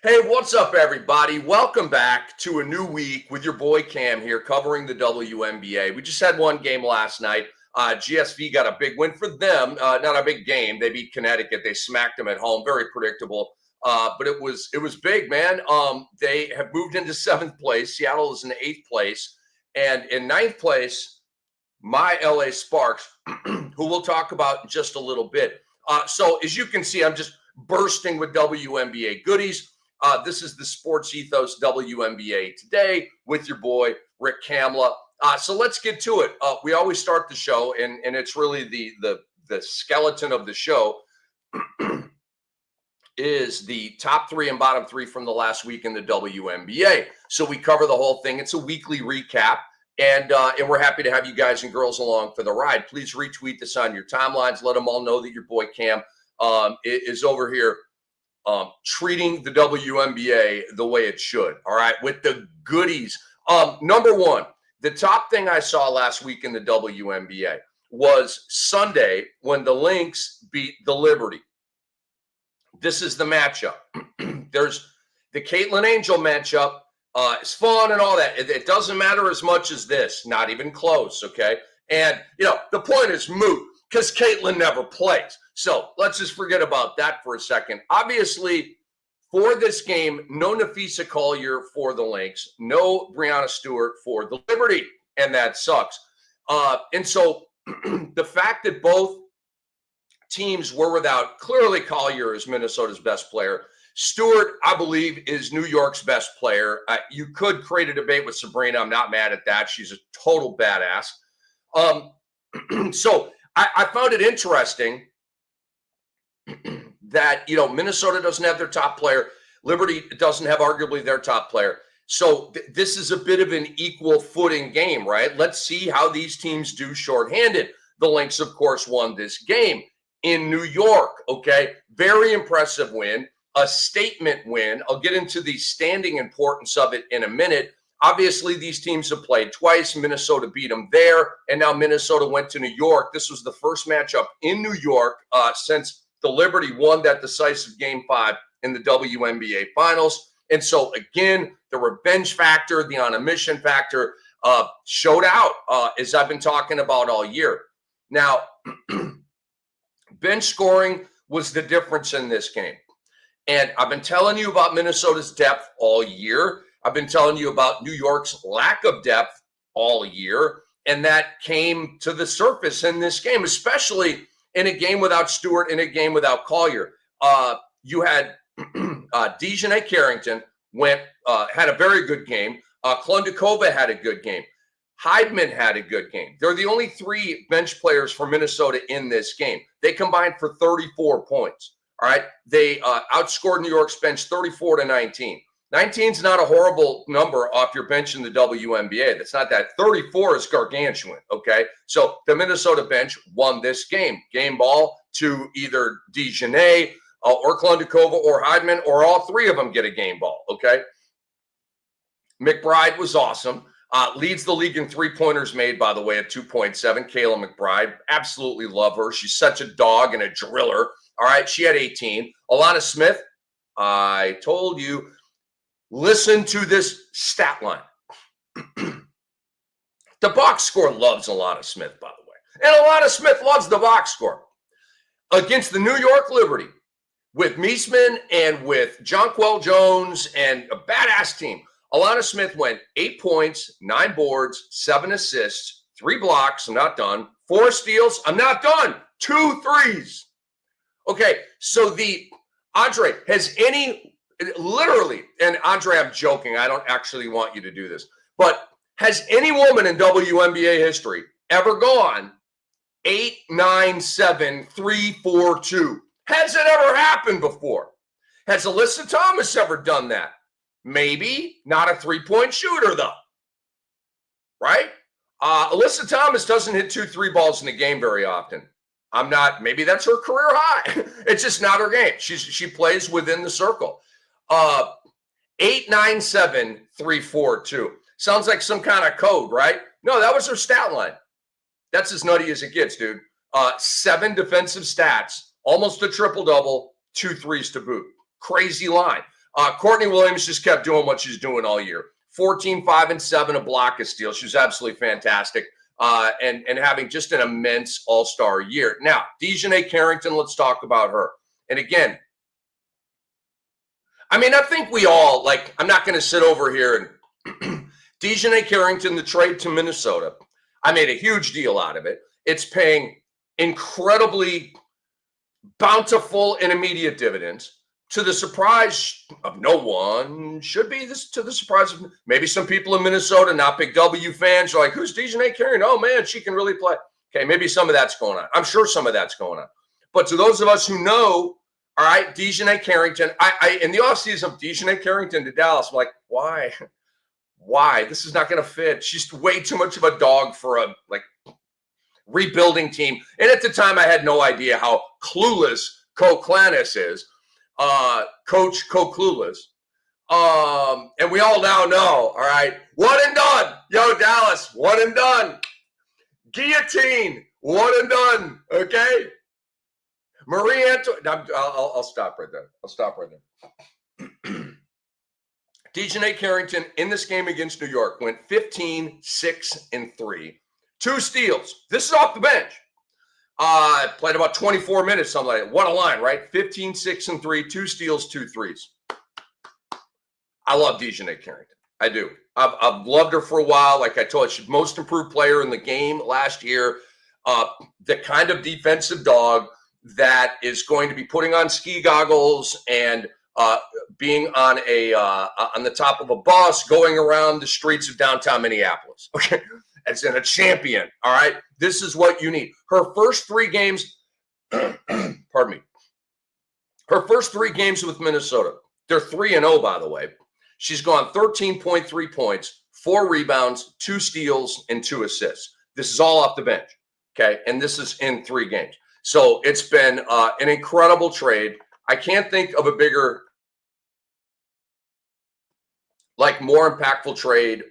Hey, what's up, everybody? Welcome back to a new week with your boy Cam here covering the WNBA. We just had one game last night. GSV got a big win for them. Not a big game. They beat Connecticut. They smacked them at home. Very predictable. But it was big, man. They have moved into 7th place. Seattle is in 8th place. And in 9th place, my LA Sparks, who we'll talk about in just a little bit. So as you can see, I'm just bursting with WNBA goodies. This is the SportsEthos WNBA Today with your boy, Rick Kamla. So let's get to it. We always start the show, and it's really the skeleton of the show is the top 3 and bottom 3 from the last week in the WNBA. So we cover the whole thing. It's a weekly recap, and we're happy to have you guys and girls along for the ride. Please retweet this on your timelines. Let them all know that your boy Cam is over here treating the WNBA the way it should, all right, with the goodies. Number one, the top thing I saw last week in the WNBA was Sunday when the Lynx beat the Liberty. This is the matchup. There's the Caitlin Angel matchup. It's fun and all that. It doesn't matter as much as this, not even close, okay? And, the point is moot because Caitlin never plays. So let's just forget about that for a second. Obviously, for this game, no Nafisa Collier for the Lynx, no Breanna Stewart for the Liberty, and that sucks. And so the fact that both teams were without, clearly Collier is Minnesota's best player. Stewart, I believe, is New York's best player. You could create a debate with Sabrina. I'm not mad at that. She's a total badass. So I found it interesting that, Minnesota doesn't have their top player. Liberty doesn't have arguably their top player. So this is a bit of an equal footing game, right? Let's see how these teams do shorthanded. The Lynx, of course, won this game in New York, okay? Very impressive win, a statement win. I'll get into the standing importance of it in a minute. Obviously, these teams have played twice. Minnesota beat them there, and now Minnesota went to New York. This was the first matchup in New York since the Liberty won that decisive Game 5 in the WNBA Finals. And so, again, the revenge factor, the on a mission factor showed out, as I've been talking about all year. Now, bench scoring was the difference in this game. And I've been telling you about Minnesota's depth all year. I've been telling you about New York's lack of depth all year. And that came to the surface in this game, especially in a game without Stewart, in a game without Collier. You had Dejanay Carrington had a very good game. Klondikova had a good game. Heidman had a good game. They're the only 3 bench players for Minnesota in this game. They combined for 34 points. All right. They outscored New York's bench 34-19. 19 is not a horrible number off your bench in the WNBA. That's not that. 34 is gargantuan, okay? So the Minnesota bench won this game. Game ball to either Dejanay or Klondikova or Heidman, or all 3 of them get a game ball, okay? McBride was awesome. Leads the league in 3-pointers made, by the way, at 2.7. Kayla McBride, absolutely love her. She's such a dog and a driller. All right, she had 18. Alana Smith, I told you, listen to this stat line. The box score loves Alana Smith, by the way. And Alana Smith loves the box score. Against the New York Liberty, with Meesman and with Jonquel Jones and a badass team, Alana Smith went 8 points, 9 boards, 7 assists, 3 blocks, I'm not done, 4 steals, I'm not done, 2 threes. Okay, so Andre, has any, literally, and Andre, I'm joking, I don't actually want you to do this, but has any woman in WNBA history ever gone 8, 9, 7, 3, 4, 2? Has it ever happened before? Has Alyssa Thomas ever done that? Maybe. Not a 3-point shooter, though. Right? Alyssa Thomas doesn't hit 2 3 balls in a game very often. Maybe that's her career high. It's just not her game. She plays within the circle. 8, 9, 7, 3, 4, 2. Sounds like some kind of code, right? No, that was her stat line. That's as nutty as it gets, dude. 7 defensive stats, almost a triple-double, 2 threes to boot. Crazy line. Courtney Williams just kept doing what she's doing all year. 14, 5, and 7, a block of steals. She was absolutely fantastic. And having just an immense all-star year. Now, Dejanay Carrington, let's talk about her. And again, I mean, I think we all, like, I'm not going to sit over here and Dejanay Carrington, the trade to Minnesota, I made a huge deal out of it. It's paying incredibly bountiful and immediate dividends to the surprise of no one. Should be this to the surprise of maybe some people in Minnesota, not big W fans, are like, who's Dejanay Carrington? Oh, man, she can really play. Okay, maybe some of that's going on. I'm sure some of that's going on. But to those of us who know, all right, Dejanay Carrington, I in the offseason, Dejanay Carrington to Dallas, I'm like, why? Why? This is not going to fit. She's way too much of a dog for a rebuilding team. And at the time, I had no idea how clueless Co-Clanis is, Coach Co-Clueless. And we all now know, all right, one and done. Yo, Dallas, one and done. Guillotine, one and done, okay? Marie Antoinette, I'll stop right there. I'll stop right there. Dejanay Carrington in this game against New York went 15, 6, and 3. 2 steals. This is off the bench. Played about 24 minutes, something like that. What a line, right? 15, 6, and 3, 2 steals, 2 threes. I love Dejanay Carrington. I do. I've loved her for a while. Like I told you, she's most improved player in the game last year. The kind of defensive dog that is going to be putting on ski goggles and being on the top of a bus going around the streets of downtown Minneapolis. Okay, as in a champion. All right, this is what you need. Her first 3 games, pardon me. Her first 3 games with Minnesota, they're 3-0, by the way. She's gone 13.3 points, 4 rebounds, 2 steals, and 2 assists. This is all off the bench. Okay, and this is in 3 games. So it's been an incredible trade. I can't think of a bigger, more impactful trade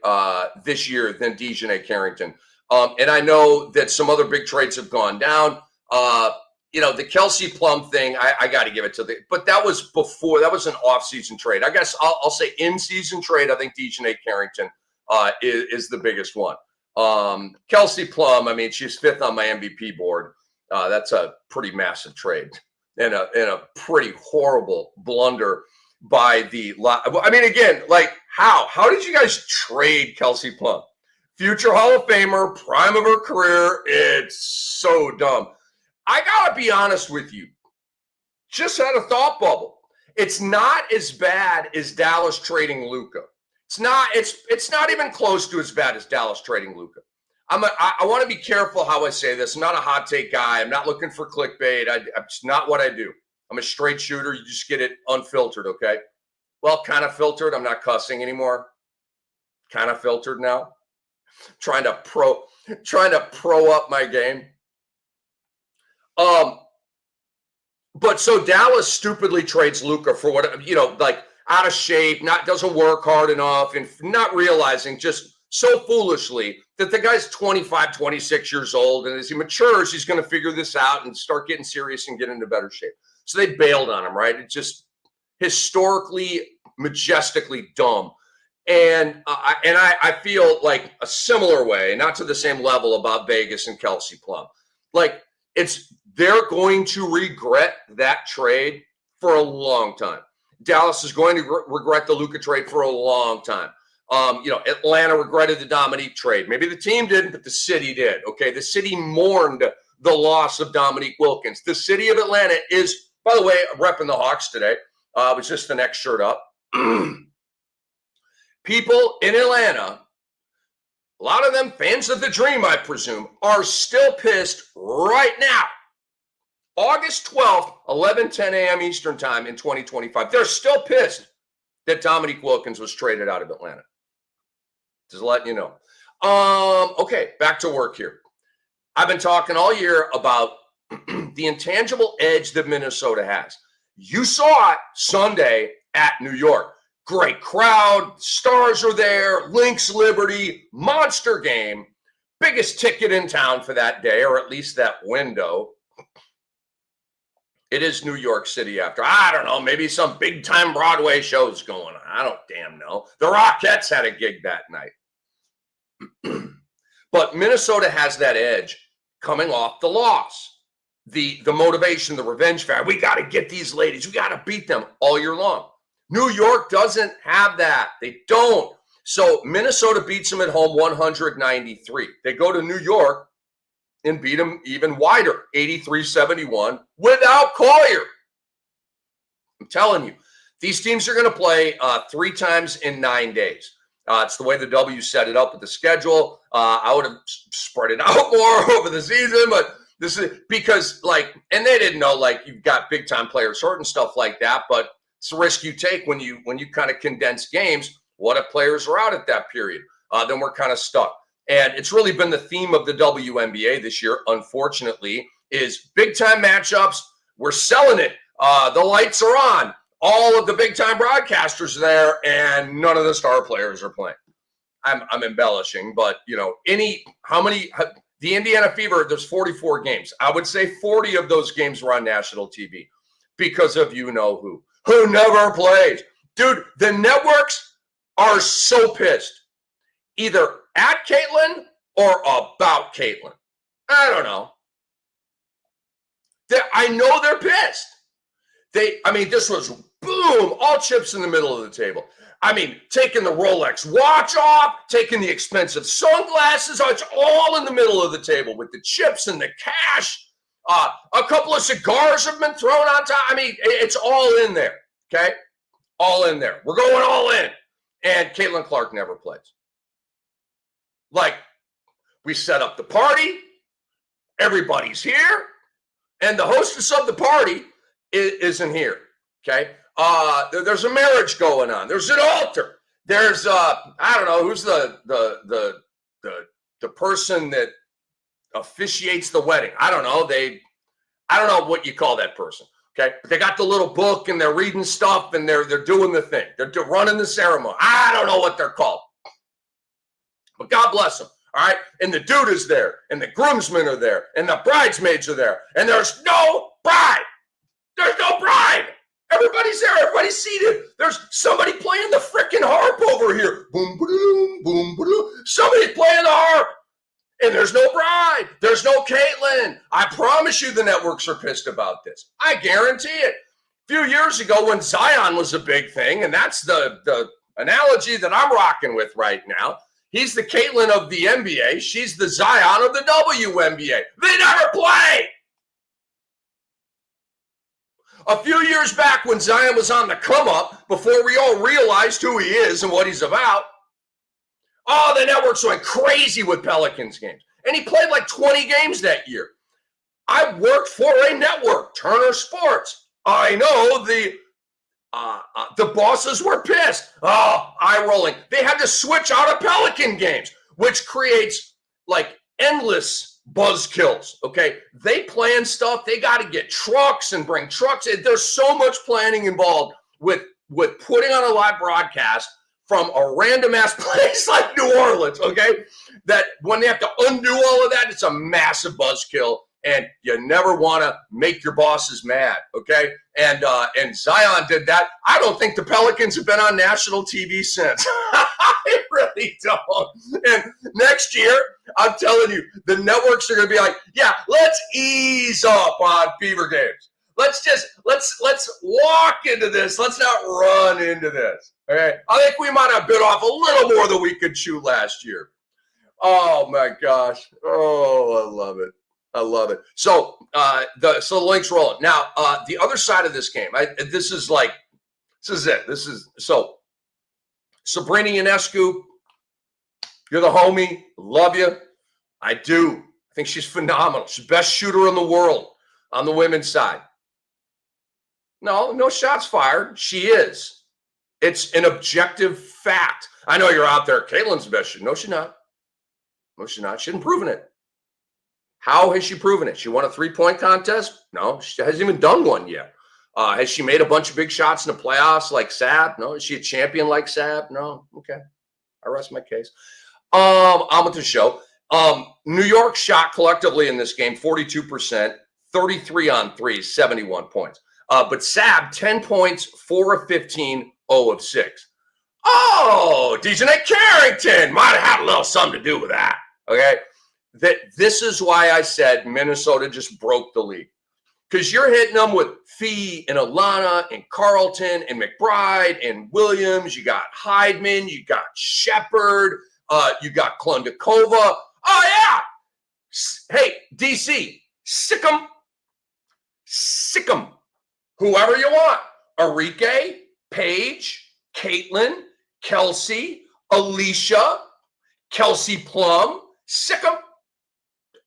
this year than Dejanay Carrington. And I know that some other big trades have gone down. The Kelsey Plum thing, I got to give it to but that was before, that was an off-season trade. I guess I'll say in-season trade. I think Dejanay Carrington is the biggest one. Kelsey Plum, I mean, she's 5th on my MVP board. That's a pretty massive trade and a pretty horrible blunder by again, how did you guys trade Kelsey Plum? Future Hall of Famer, prime of her career. It's so dumb. I gotta be honest with you. Just had a thought bubble. It's not as bad as Dallas trading Luka. It's not even close to as bad as Dallas trading Luka. I want to be careful how I say this. I'm not a hot take guy. I'm not looking for clickbait. It's not what I do. I'm a straight shooter. You just get it unfiltered, okay? Well, kind of filtered. I'm not cussing anymore. Kind of filtered now. Trying to pro up my game. But so Dallas stupidly trades Luka for what, out of shape, doesn't work hard enough, and not realizing just so foolishly that the guy's 25, 26 years old, and as he matures, he's going to figure this out and start getting serious and get into better shape. So they bailed on him, right? It's just historically, majestically dumb. And I feel like a similar way, not to the same level, about Vegas and Kelsey Plum. They're going to regret that trade for a long time. Dallas is going to regret the Luka trade for a long time. Atlanta regretted the Dominique trade. Maybe the team didn't, but the city did. Okay, the city mourned the loss of Dominique Wilkins. The city of Atlanta is, by the way, repping the Hawks today. It was just the next shirt up. People in Atlanta, a lot of them fans of the dream, I presume, are still pissed right now. August 12th, 11:10 a.m. Eastern time in 2025. They're still pissed that Dominique Wilkins was traded out of Atlanta. Just letting you know. Okay, back to work here. I've been talking all year about the intangible edge that Minnesota has. You saw it Sunday at New York. Great crowd, stars are there, Lynx Liberty, monster game. Biggest ticket in town for that day, or at least that window. It is New York City after, I don't know, maybe some big time Broadway show's going on. I don't damn know. The Rockettes had a gig that night. But Minnesota has that edge coming off the loss. The motivation, the revenge factor. We got to get these ladies. We got to beat them all year long. New York doesn't have that. They don't. So Minnesota beats them at home 193. They go to New York and beat them even wider, 83-71, without Collier. I'm telling you, these teams are going to play 3 times in 9 days. It's the way the W set it up with the schedule. I would have spread it out more over the season, but this is because, like, and they didn't know, like, you've got big time players hurt and stuff like that, but it's a risk you take when you kind of condense games. What if players are out at that period? Then we're kind of stuck. And it's really been the theme of the WNBA this year, unfortunately, is big time matchups. We're selling it. The lights are on. All of the big time broadcasters are there, and none of the star players are playing. I'm embellishing, but the Indiana Fever, there's 44 games. I would say 40 of those games were on national TV because of who never plays. Dude, the networks are so pissed, either at Caitlin or about Caitlin. I don't know. I know they're pissed. This was boom, all chips in the middle of the table. Taking the Rolex watch off, taking the expensive sunglasses, it's all in the middle of the table with the chips and the cash. A couple of cigars have been thrown on top. It's all in there, okay? All in there. We're going all in. And Caitlin Clark never plays. Like, we set up the party, everybody's here, and the hostess of the party isn't here, okay? There's a marriage going on. There's an altar. There's I don't know who's the person that officiates the wedding. I don't know. I don't know what you call that person. Okay, but they got the little book and they're reading stuff and they're doing the thing. They're running the ceremony. I don't know what they're called, but God bless them. All right, and the dude is there, and the groomsmen are there, and the bridesmaids are there, and there's no bride. There's no bride. Everybody's there. Everybody's seated. There's somebody playing the freaking harp over here. Boom, boom, boom, boom. Somebody's playing the harp. And there's no bride. There's no Caitlin. I promise you the networks are pissed about this. I guarantee it. A few years ago when Zion was a big thing, and that's the analogy that I'm rocking with right now. He's the Caitlin of the NBA. She's the Zion of the WNBA. They never play. A few years back when Zion was on the come up, before we all realized who he is and what he's about, the networks went crazy with Pelicans games. And he played like 20 games that year. I worked for a network, Turner Sports. I know the bosses were pissed. Eye rolling. They had to switch out of Pelican games, which creates like endless buzzkills. Okay. They plan stuff. They got to get trucks and bring trucks. There's so much planning involved with putting on a live broadcast from a random ass place like New Orleans, okay? That when they have to undo all of that, it's a massive buzzkill, and you never want to make your bosses mad, okay? And Zion did that. I don't think the Pelicans have been on national TV since. I really don't. And next year, I'm telling you, the networks are going to be like, yeah, let's ease up on Fever games. Let's walk into this. Let's not run into this. All right. I think we might have bit off a little more than we could chew last year. Oh my gosh. Oh, I love it. I love it. So the Lynx rolling. Now, the other side of this game, this is it. So Sabrina Ionescu, you're the homie. Love you. I do. I think she's phenomenal. She's the best shooter in the world on the women's side. No shots fired. She is. It's an objective fact. I know you're out there. Caitlin's the best shooter. No, she's not. No, she's not. She hasn't proven it. How has she proven it? She won a 3-point contest? No, she hasn't even done one yet. Has she made a bunch of big shots in the playoffs like Sab? No. Is she a champion like Sab? No. Okay. I rest my case. On with the show. New York shot collectively in this game 42%. 33 on threes, 71 points. But Sab, 10 points, 4 of 15, 0 of 6. Oh, Dejanay Carrington might have had a little something to do with that. Okay. This is why I said Minnesota just broke the league. Because you're hitting them with Fee and Alana and Carlton and McBride and Williams. You got Heidman. You got Shepard. You got Klundakova. Oh, yeah. Hey, DC, sick 'em. Sick 'em. Whoever you want. Arike, Paige, Caitlin, Kelsey, Alicia, Kelsey Plum. Sick 'em.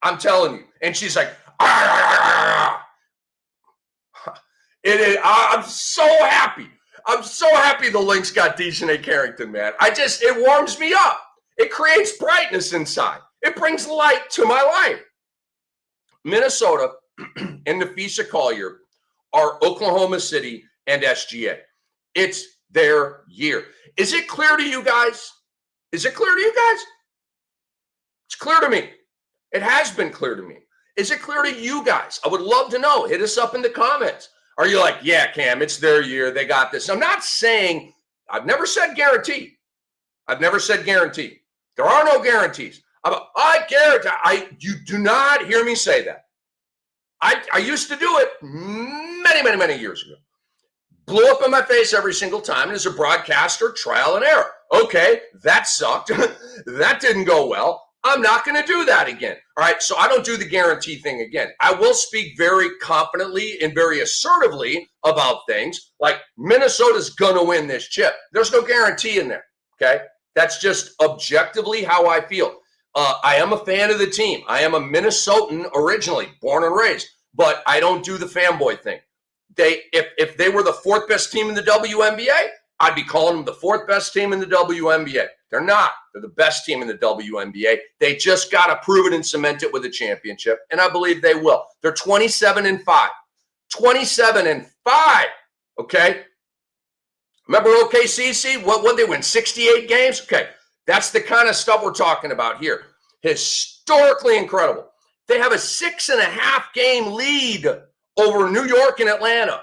I'm telling you. And she's like, it is. I'm so happy. I'm so happy the Lynx got Dejanay Carrington, man. It warms me up. It creates brightness inside. It brings light to my life. Minnesota and Nafisa Collier are Oklahoma City and SGA. It's their year. Is it clear to you guys? Is it clear to you guys? It's clear to me. It has been clear to me. Is it clear to you guys? I would love to know. Hit us up in the comments. Are you like, yeah, Cam, it's their year. They got this. I'm not saying, I've never said guarantee. I've never said guarantee. There are no guarantees. I guarantee. You do not hear me say that. I used to do it many, many, many years ago. Blew up in my face every single time. And as a broadcaster, trial and error. Okay, that sucked. That didn't go well. I'm not going to do that again. All right, so I don't do the guarantee thing again. I will speak very confidently and very assertively about things like Minnesota's going to win this chip. There's no guarantee in there, okay? That's just objectively how I feel. I am a fan of the team. I am a Minnesotan originally, born and raised, but I don't do the fanboy thing. If they were the fourth best team in the WNBA, I'd be calling them the fourth best team in the WNBA. They're not. They're the best team in the WNBA. They just got to prove it and cement it with a championship, and I believe they will. They're 27-5. 27-5, okay? Remember OKC? What they win? 68 games? Okay, that's the kind of stuff we're talking about here. Historically incredible. They have a 6.5 game lead over New York and Atlanta.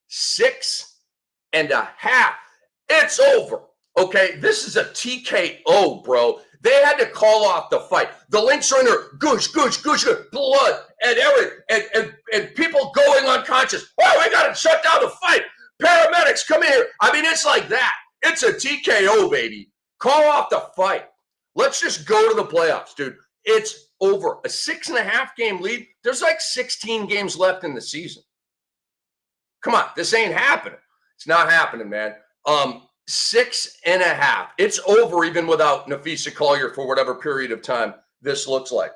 6.5. It's over. Okay, this is a TKO, bro. They had to call off the fight. The Lynx are in there, goosh, blood, and everything, and people going unconscious. Oh, we got to shut down the fight. Paramedics, come here. I mean, it's like that. It's a TKO, baby. Call off the fight. Let's just go to the playoffs, dude. It's over. A 6.5 game lead. There's like 16 games left in the season. Come on, this ain't happening. It's not happening, man. 6.5. It's over even without Nafisa Collier for whatever period of time this looks like.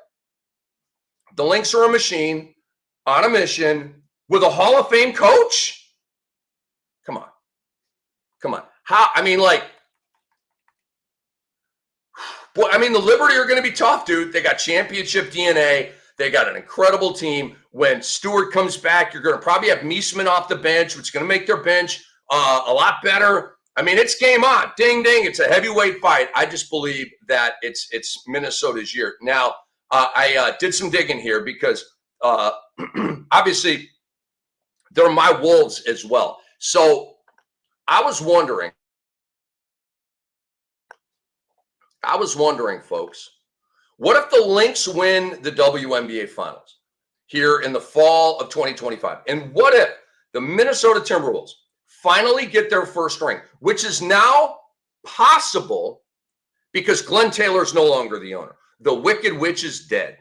The Lynx are a machine on a mission with a Hall of Fame coach. Come on. Come on. How? I mean, like, boy, I mean, the Liberty are going to be tough, dude. They got championship DNA. They got an incredible team. When Stewart comes back, you're going to probably have Meesman off the bench, which is going to make their bench a lot better. I mean, it's game on. Ding, ding. It's a heavyweight fight. I just believe that it's Minnesota's year. Now, I did some digging here because obviously they're my Wolves as well. So I was wondering, folks, what if the Lynx win the WNBA Finals here in the fall of 2025? And what if the Minnesota Timberwolves finally get their first ring, which is now possible because Glenn Taylor is no longer the owner. The Wicked Witch is dead.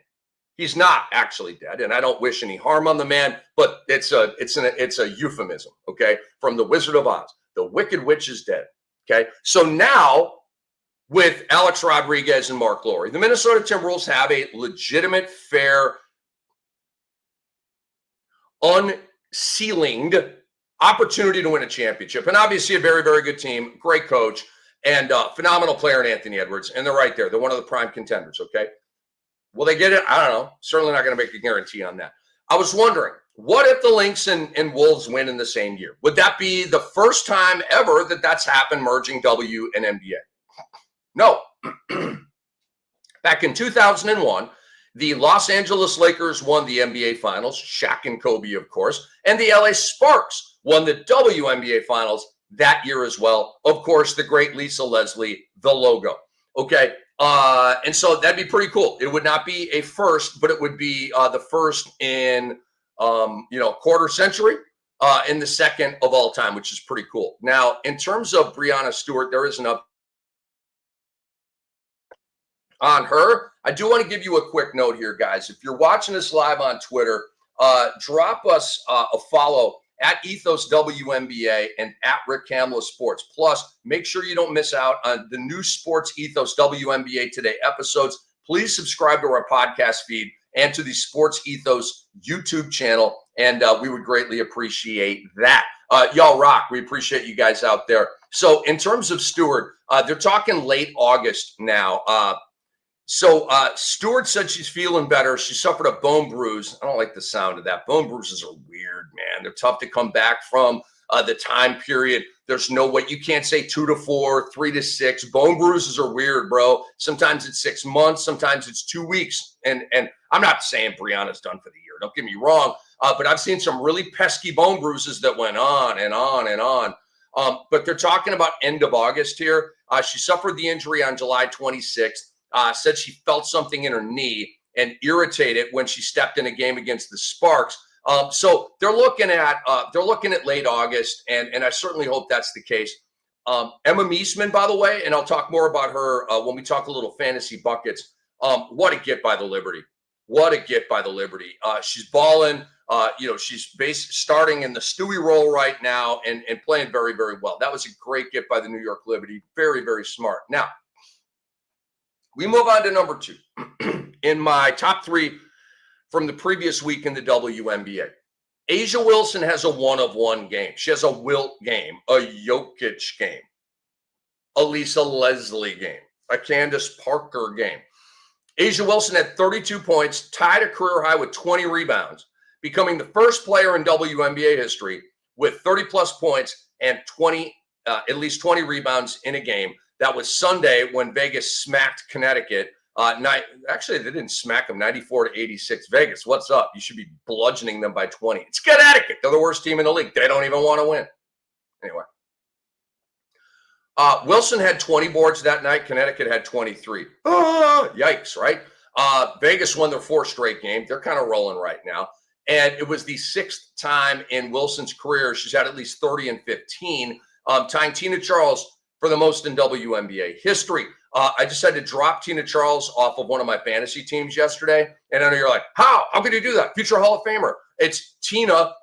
He's not actually dead, and I don't wish any harm on the man, but it's a euphemism, okay, from the Wizard of Oz. The Wicked Witch is dead, okay? So now, with Alex Rodriguez and Mark Lowry, the Minnesota Timberwolves have a legitimate, fair, unceilinged opportunity to win a championship. And obviously a very, very good team, great coach, and phenomenal player in Anthony Edwards. And they're right there. They're one of the prime contenders, okay? Will they get it? I don't know. Certainly not going to make a guarantee on that. I was wondering, what if the Lynx and Wolves win in the same year? Would that be the first time ever that that's happened, merging W and NBA? No. Back in 2001, The Los Angeles Lakers won the NBA Finals, Shaq and Kobe, of course, and the LA Sparks won the WNBA Finals that year as well. Of course, the great Lisa Leslie, the logo. Okay, and so that'd be pretty cool. It would not be a first, but it would be the first in quarter century, and the second of all time, which is pretty cool. Now, in terms of Breanna Stewart, there is an up on her. I do want to give you a quick note here, guys. If you're watching us live on Twitter, drop us a follow at Ethos WNBA and at Rick Kamla Sports. Plus, make sure you don't miss out on the new Sports Ethos WNBA Today episodes. Please subscribe to our podcast feed and to the Sports Ethos YouTube channel, and we would greatly appreciate that. Y'all rock. We appreciate you guys out there. So in terms of Stewart, they're talking late August now. So Stewart said she's feeling better. She suffered a bone bruise. I don't like the sound of that. Bone bruises are weird, man. They're tough to come back from. The time period, there's no way. You can't say 2 to 4, 3 to 6. Bone bruises are weird, bro. Sometimes it's 6 months. Sometimes it's 2 weeks. And I'm not saying Breanna's done for the year. Don't get me wrong. But I've seen some really pesky bone bruises that went on and on and on. But they're talking about end of August here. She suffered the injury on July 26th. Said she felt something in her knee and irritated when she stepped in a game against the Sparks. So they're looking at late August, and I certainly hope that's the case. Emma Meesman, by the way, and I'll talk more about her when we talk a little fantasy buckets. What a get by the Liberty! What a get by the Liberty! She's balling. She's starting in the Stewie role right now and playing very, very well. That was a great get by the New York Liberty. Very, very smart. Now, we move on to number 2 in my top 3 from the previous week in the WNBA. A'ja Wilson has a 1-of-1 game. She has a Wilt game, a Jokic game, a Lisa Leslie game, a Candace Parker game. A'ja Wilson had 32 points, tied a career high with 20 rebounds, becoming the first player in WNBA history with 30-plus points and at least 20 rebounds in a game. That was Sunday when Vegas smacked Connecticut. Actually, they didn't smack them, 94-86. Vegas, what's up? You should be bludgeoning them by 20. It's Connecticut. They're the worst team in the league. They don't even want to win. Anyway. Wilson had 20 boards that night. Connecticut had 23. Yikes, right? Vegas won their 4th straight game. They're kind of rolling right now. And it was the 6th time in Wilson's career she's had at least 30 and 15, tying Tina Charles for the most in WNBA history. I just had to drop Tina Charles off of one of my fantasy teams yesterday. And I know you're like, how? How could you do that? Future Hall of Famer. It's Tina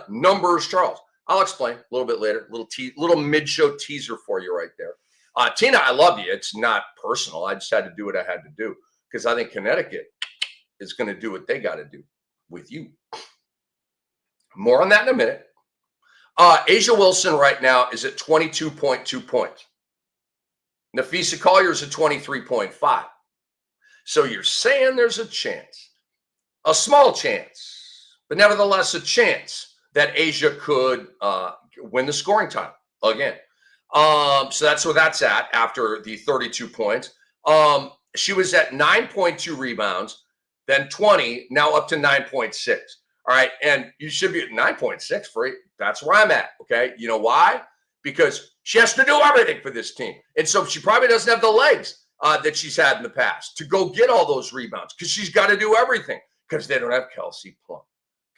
numbers Charles. I'll explain a little bit later. Little mid-show teaser for you right there. Tina, I love you. It's not personal. I just had to do what I had to do because I think Connecticut is going to do what they got to do with you. More on that in a minute. A'ja Wilson right now is at 22.2 points. Nafisa Collier's at 23.5. So you're saying there's a chance, a small chance, but nevertheless a chance that A'ja could win the scoring title again. So that's where that's at after the 32 points. She was at 9.2 rebounds, then 20, now up to 9.6. All right, and you should be at 9.6 for it. That's where I'm at, okay? You know why? Because she has to do everything for this team. And so she probably doesn't have the legs that she's had in the past to go get all those rebounds because she's got to do everything because they don't have Kelsey Plum,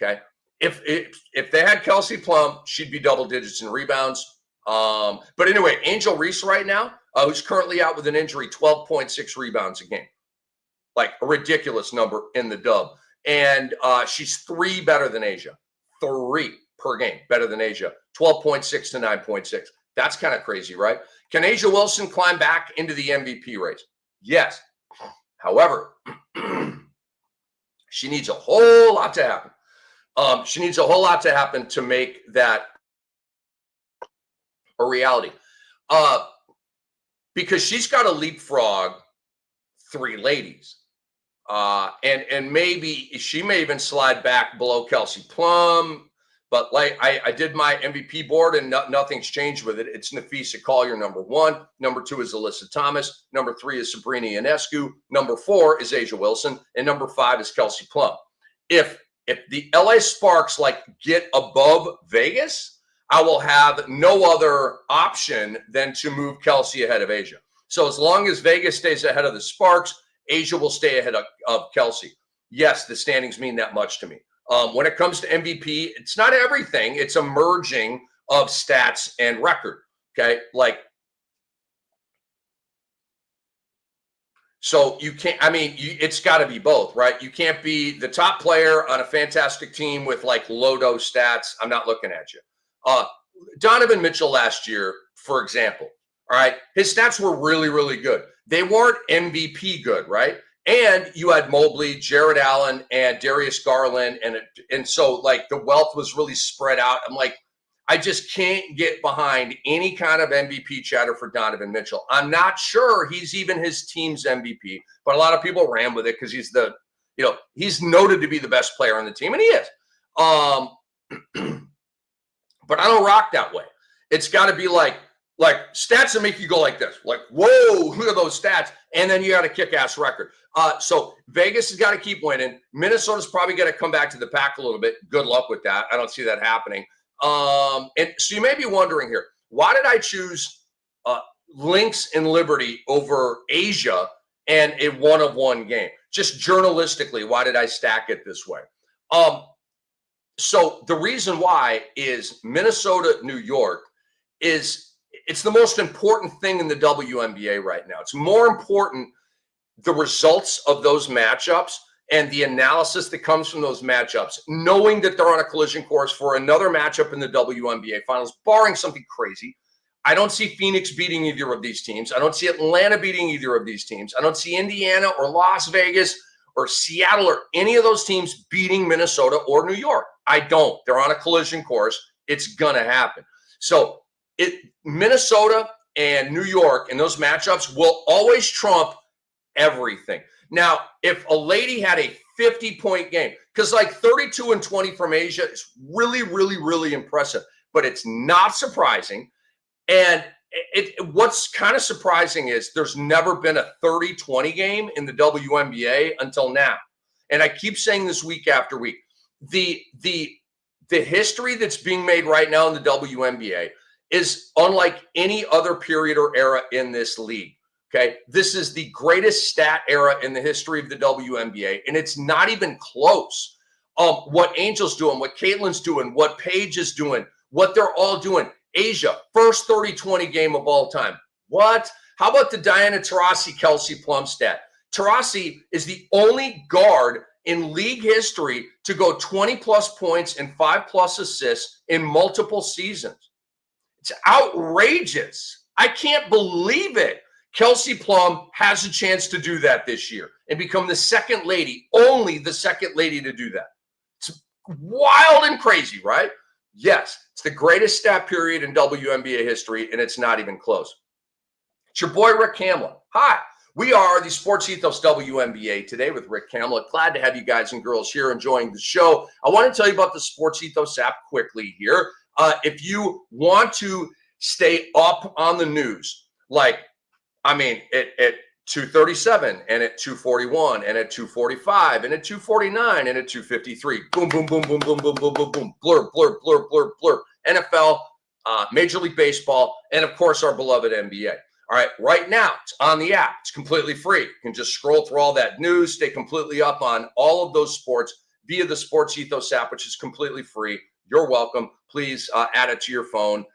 okay? If they had Kelsey Plum, she'd be double digits in rebounds. But anyway, Angel Reese right now, who's currently out with an injury, 12.6 rebounds a game. Like a ridiculous number in the dub. And she's 3 better than A'ja. 3 per game better than A'ja. 12.6 to 9.6. That's kind of crazy, right? Can A'ja Wilson climb back into the MVP race? Yes. However, she needs a whole lot to happen. She needs a whole lot to happen to make that a reality. Because she's got to leapfrog 3 ladies. And maybe she may even slide back below Kelsey Plum, But like I did my MVP board and nothing's changed with it. It's Nafisa Collier, number 1. Number 2 is Alyssa Thomas. Number 3 is Sabrina Ionescu. Number 4 is Asia Wilson. And number 5 is Kelsey Plum. If the LA Sparks get above Vegas, I will have no other option than to move Kelsey ahead of Asia. So as long as Vegas stays ahead of the Sparks, Asia will stay ahead of Kelsey. Yes, the standings mean that much to me. When it comes to MVP, it's not everything. It's a merging of stats and record. Okay. So you can't, it's got to be both, right? You can't be the top player on a fantastic team with low dose stats. I'm not looking at you. Donovan Mitchell last year, for example, all right, his stats were really, really good. They weren't MVP good, right? And you had Mobley, Jared Allen, and Darius Garland. And so the wealth was really spread out. I'm I just can't get behind any kind of MVP chatter for Donovan Mitchell. I'm not sure he's even his team's MVP, but a lot of people ran with it because he's he's noted to be the best player on the team, and he is. But I don't rock that way. It's got to be like stats that make you go like this, whoa, look at those stats. And then you got a kick-ass record. So Vegas has got to keep winning. Minnesota's probably going to come back to the pack a little bit. Good luck with that. I don't see that happening. And so you may be wondering here, why did I choose Lynx and Liberty over Asia and a 1-of-1 game? Just journalistically, why did I stack it this way? So the reason why is Minnesota, New York it's the most important thing in the WNBA right now. It's more important the results of those matchups and the analysis that comes from those matchups, knowing that they're on a collision course for another matchup in the WNBA finals, barring something crazy. I don't see Phoenix beating either of these teams. I don't see Atlanta beating either of these teams. I don't see Indiana or Las Vegas or Seattle or any of those teams beating Minnesota or New York. I don't. They're on a collision course. It's going to happen. So Minnesota and New York and those matchups will always trump everything. Now, if a lady had a 50-point game, because 32 and 20 from Asia is really, really, really impressive, but it's not surprising. And what's kind of surprising is there's never been a 30-20 game in the WNBA until now. And I keep saying this week after week. The history that's being made right now in the WNBA is unlike any other period or era in this league. Okay. This is the greatest stat era in the history of the WNBA. And it's not even close. What Angel's doing, what Caitlin's doing, what Paige is doing, what they're all doing. Asia, first 30-20 game of all time. What? How about the Diana Taurasi Kelsey Plum stat? Taurasi is the only guard in league history to go 20-plus points and 5-plus assists in multiple seasons. It's outrageous. I can't believe it. Kelsey Plum has a chance to do that this year and become the second lady, only the second lady to do that. It's wild and crazy, right? Yes, it's the greatest stat period in WNBA history, and it's not even close. It's your boy, Rick Kamla. Hi, we are the SportsEthos WNBA Today with Rick Kamla. Glad to have you guys and girls here enjoying the show. I want to tell you about the SportsEthos app quickly here. If you want to stay up on the news, at 2:37 and at 2:41 and at 2:45 and at 2:49 and at 2:53. Boom, boom, boom, boom, boom, boom, boom, boom, boom. Blur, blur, blur, blur, blur. NFL, Major League Baseball, and of course our beloved NBA. All right, right now it's on the app. It's completely free. You can just scroll through all that news, stay completely up on all of those sports via the SportsEthos app, which is completely free. You're welcome. Please add it to your phone.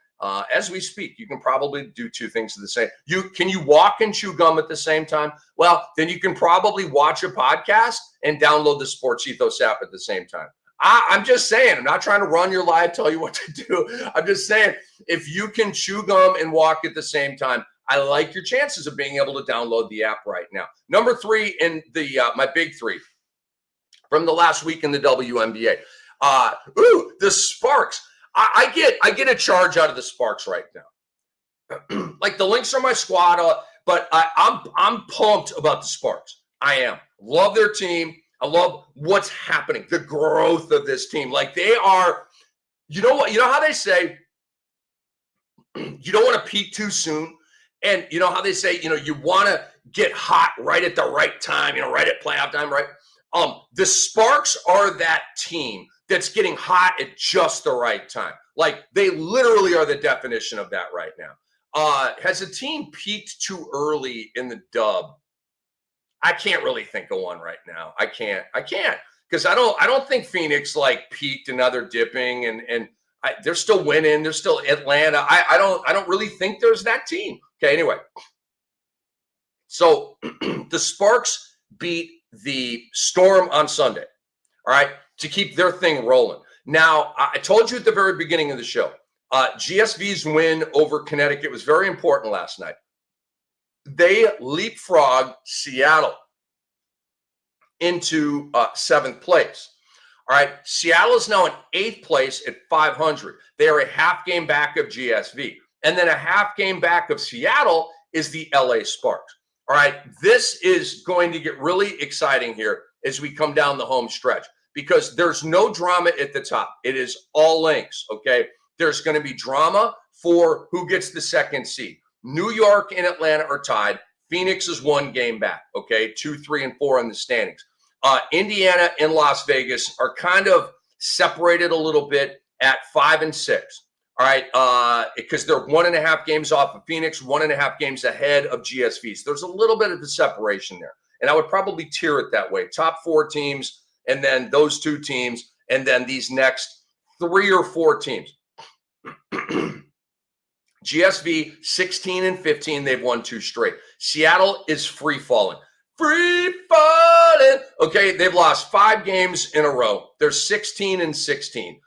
As we speak, you can probably do two things at the same. Can you walk and chew gum at the same time? Well, then you can probably watch a podcast and download the SportsEthos app at the same time. I'm just saying, I'm not trying to run your live, tell you what to do. I'm just saying, if you can chew gum and walk at the same time, I like your chances of being able to download the app right now. Number 3 in the my big 3 from the last week in the WNBA. The Sparks. I get a charge out of the Sparks right now. The Lynx are my squad, but I'm pumped about the Sparks. I am. Love their team. I love what's happening, the growth of this team. They are You know what? You know how they say you don't want to peak too soon? And you know how they say, you want to get hot right at the right time, right at playoff time, right? The Sparks are that team that's getting hot at just the right time. Like, they literally are the definition of that right now. Has a team peaked too early in the dub? I can't really think of one right now. I can't because I don't think Phoenix like peaked and now they're dipping and they're still winning. They're still Atlanta. I don't really think there's that team. Okay, anyway. So the Sparks beat the Storm on Sunday, all right, to keep their thing rolling. Now, I told you at the very beginning of the show, GSV's win over Connecticut was very important last night. They leapfrogged Seattle into 7th place. All right, Seattle is now in 8th place at 500. They are a half game back of GSV. And then a half game back of Seattle is the LA Sparks. All right, this is going to get really exciting here as we come down the home stretch because there's no drama at the top. It is all Lynx, okay? There's going to be drama for who gets the 2nd seed. New York and Atlanta are tied. Phoenix is 1 game back, okay? 2, 3, and 4 in the standings. Indiana and Las Vegas are kind of separated a little bit at 5 and 6. All right, because they're 1.5 games off of Phoenix, 1.5 games ahead of GSV. So there's a little bit of the separation there. And I would probably tier it that way. Top 4 teams, and then those 2 teams, and then these next 3 or 4 teams. GSV, 16 and 15, they've won 2 straight. Seattle is free falling. Free falling. Okay, they've lost 5 games in a row. They're 16 and 16.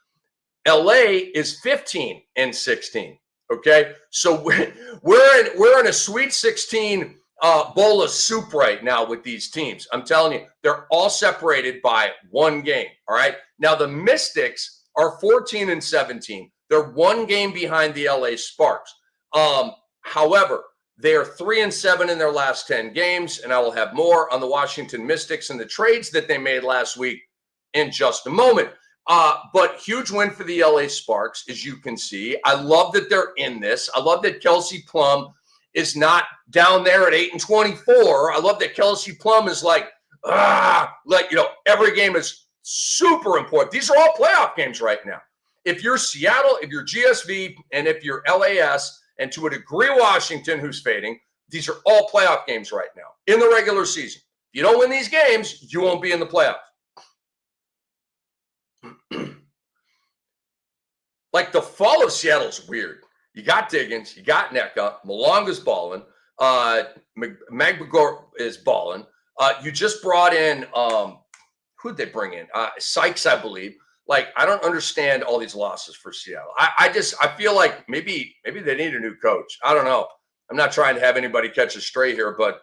LA is 15 and 16. Okay, so we're in a Sweet 16 bowl of soup right now with these teams. I'm telling you, they're all separated by 1 game. All right, now the Mystics are 14 and 17. They're 1 game behind the LA Sparks. However, they are 3 and 7 in their last 10 games, and I will have more on the Washington Mystics and the trades that they made last week in just a moment. But huge win for the LA Sparks, as you can see. I love that they're in this. I love that Kelsey Plum is not down there at 8 and 24. I love that Kelsey Plum is every game is super important. These are all playoff games right now. If you're Seattle, if you're GSV, and if you're LAS, and to a degree Washington, who's fading, these are all playoff games right now in the regular season. If you don't win these games, you won't be in the playoffs. Like, the fall of Seattle is weird. You got Diggins, you got Nneka, Malonga's balling, Magbagor is balling. You just brought in who'd they bring in? Sykes, I believe. Like, I don't understand all these losses for Seattle. I feel like maybe they need a new coach. I don't know. I'm not trying to have anybody catch a stray here, but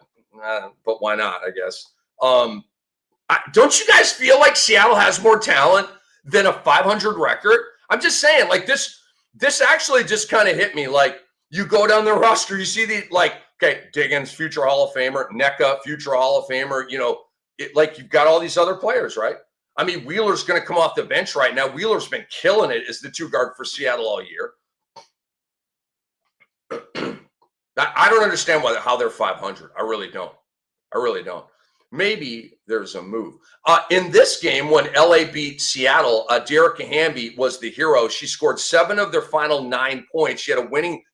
why not? I guess. Don't you guys feel like Seattle has more talent than a 500 record? I'm just saying, like, this actually just kind of hit me. Like, you go down the roster, you see okay, Diggins, future Hall of Famer, Nneka, future Hall of Famer. You've got all these other players, right? I mean, Wheeler's going to come off the bench right now. Wheeler's been killing it as the 2 guard for Seattle all year. I don't understand how they're 500. I really don't. Maybe there's a move. In this game, when LA beat Seattle, De'Ara Kahambi was the hero. She scored 7 of their final 9 points. She had a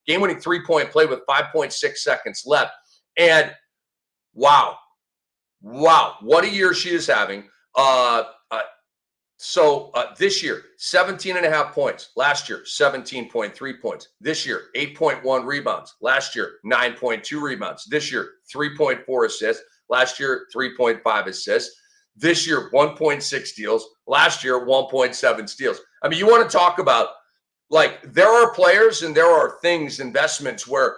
game-winning 3-point play with 5.6 seconds left. And wow, what a year she is having. So this year, 17.5 points. Last year, 17.3 points. This year, 8.1 rebounds. Last year, 9.2 rebounds. This year, 3.4 assists. Last year, 3.5 assists. This year, 1.6 steals. Last year, 1.7 steals. I mean, you want to talk about, like, there are players and there are things, investments where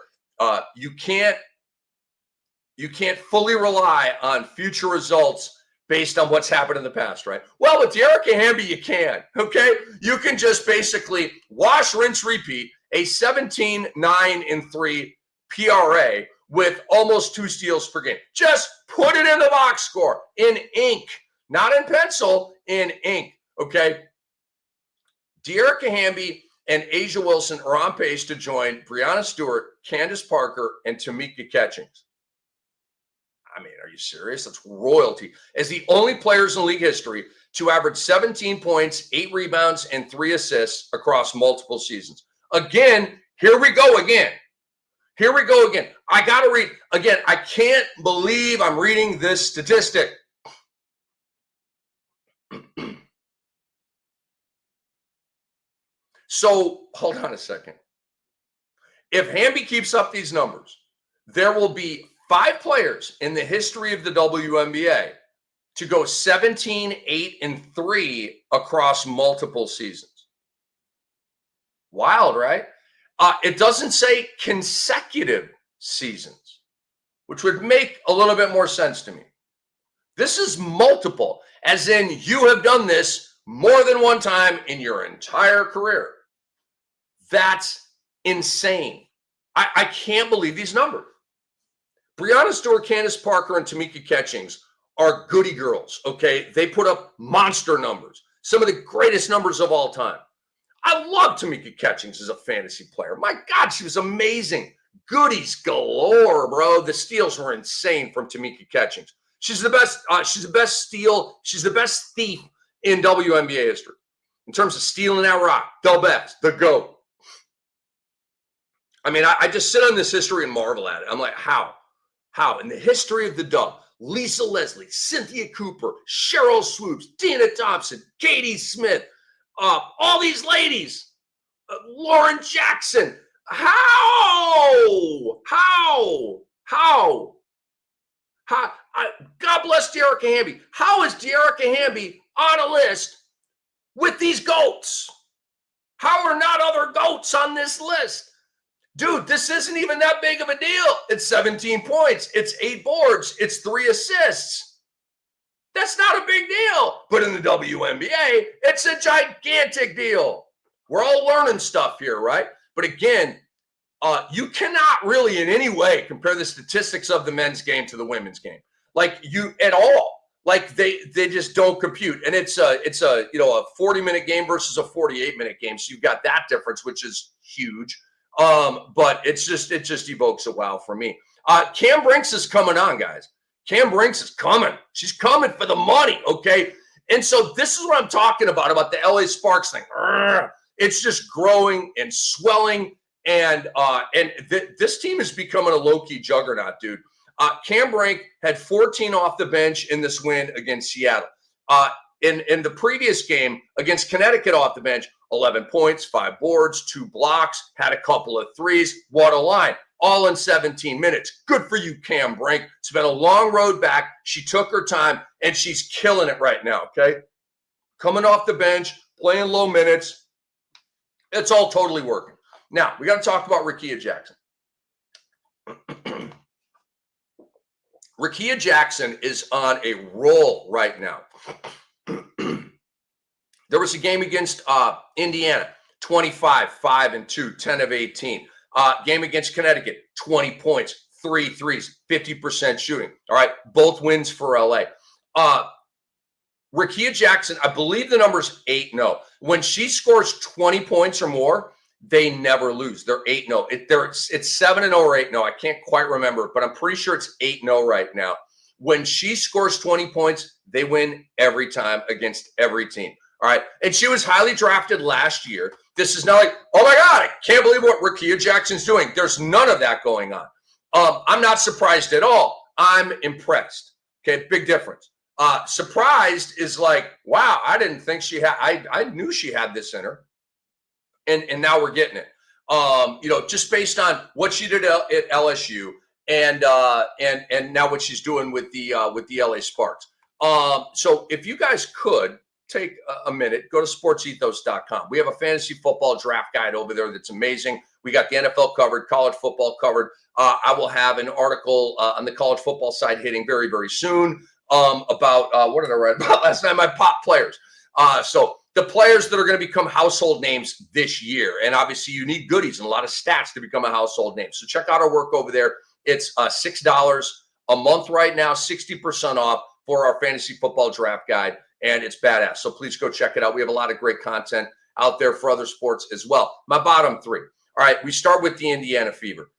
you can't fully rely on future results based on what's happened in the past, right? Well, with De'Ara Kahambi, you can, okay? You can just basically wash, rinse, repeat, a 17, 9, and 3 PRA with almost 2 steals per game. Just put it in the box score in ink, not in pencil, in ink, okay? Dearica Hamby and Asia Wilson are on pace to join Breanna Stewart, Candace Parker, and Tamika Catchings. I mean, are you serious? That's royalty. As the only players in league history to average 17 points, 8 rebounds, and 3 assists across multiple seasons. Again, here we go again. Here we go again. I got to read. Again, I can't believe I'm reading this statistic. So, hold on a second. If Hamby keeps up these numbers, there will be 5 players in the history of the WNBA to go 17, 8, and 3 across multiple seasons. Wild, right? It doesn't say consecutive seasons, which would make a little bit more sense to me. This is multiple, as in you have done this more than one time in your entire career. That's insane. I can't believe these numbers. Breanna Stewart, Candace Parker, and Tamika Catchings are goody girls, okay? They put up monster numbers, some of the greatest numbers of all time. I love Tamika Catchings as a fantasy player. My God, she was amazing. Goodies galore, bro. The steals were insane from Tamika Catchings. She's the best. She's the best steal. She's the best thief in WNBA history. In terms of stealing that rock, the best, the GOAT. I mean, I just sit on this history and marvel at it. I'm like, how? How? In the history of the dub, Lisa Leslie, Cynthia Cooper, Cheryl Swoops, Dina Thompson, Katie Smith, all these ladies, Lauren Jackson. How? God bless Dearica Hamby. How is Dearica Hamby on a list with these GOATs? How are not other GOATs on this list? Dude, this isn't even that big of a deal. It's 17 points. It's 8 boards. It's 3 assists. That's not a big deal. But in the WNBA, it's a gigantic deal. We're all learning stuff here, right? But again, you cannot really in any way compare the statistics of the men's game to the women's game. Like you at all. Like they just don't compute. And it's a 40-minute game versus a 48-minute game. So you've got that difference, which is huge. But it just evokes a wow for me. Cam Brinks is coming on, guys. Cam Brinks is coming. She's coming for the money, okay? And so this is what I'm talking about the LA Sparks thing. It's just growing and swelling, and this team is becoming a low-key juggernaut, dude. Cam Brink had 14 off the bench in this win against Seattle. In the previous game against Connecticut off the bench, 11 points, 5 boards, 2 blocks, had a couple of threes. What a line. All in 17 minutes. Good for you, Cam Brink. It's been a long road back. She took her time, and she's killing it right now, okay? Coming off the bench, playing low minutes. It's all totally working. Now, we got to talk about Rickea Jackson. Rickea Jackson is on a roll right now. There was a game against Indiana, 25, 5-2, 10 of 18. Game against Connecticut, 20 points, 3 threes, 50% shooting. All right, both wins for LA. Rickea Jackson, I believe the number's 8-0. When she scores 20 points or more, they never lose. They're 8-0. It's 7-0 or 8-0. I can't quite remember, but I'm pretty sure it's 8-0 right now. When she scores 20 points, they win every time against every team. All right. And she was highly drafted last year. This is not like, oh my God, I can't believe what Rickea Jackson's doing. There's none of that going on. I'm not surprised at all. I'm impressed. Okay. Big difference. Surprised is like, wow, I didn't think she had, I knew she had this in her. And now we're getting it. Just based on what she did at LSU and now what she's doing with the LA Sparks. So if you guys could take a minute, go to SportsEthos.com. We have a fantasy football draft guide over there that's amazing. We got the NFL covered, college football covered. I will have an article on the college football side hitting very, very soon about what did I write about last night? My pop players. So the players that are going to become household names this year. And obviously you need goodies and a lot of stats to become a household name. So check out our work over there. It's $6 a month right now, 60% off for our fantasy football draft guide. And it's badass. So please go check it out. We have a lot of great content out there for other sports as well. My bottom three. All right, we start with the Indiana Fever.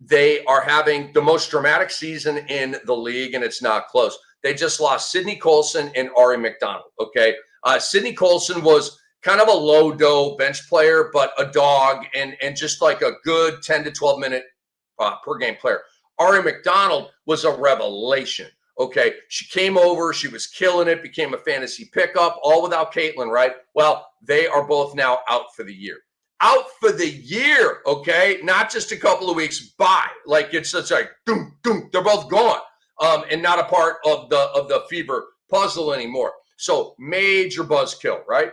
They are having the most dramatic season in the league, and it's not close. They just lost Sydney Colson and Ari McDonald, okay? Sydney Colson was kind of a low-dough bench player, but a dog and just like a good 10 to 12-minute per game player. Ari McDonald was a revelation, okay? She came over. She was killing it, became a fantasy pickup, all without Caitlin, right? Well, they are both now out for the year. Out for the year, okay? Not just a couple of weeks. Bye. Like it's just like, doom, doom. They're both gone and not a part of the Fever puzzle anymore. So major buzzkill, right?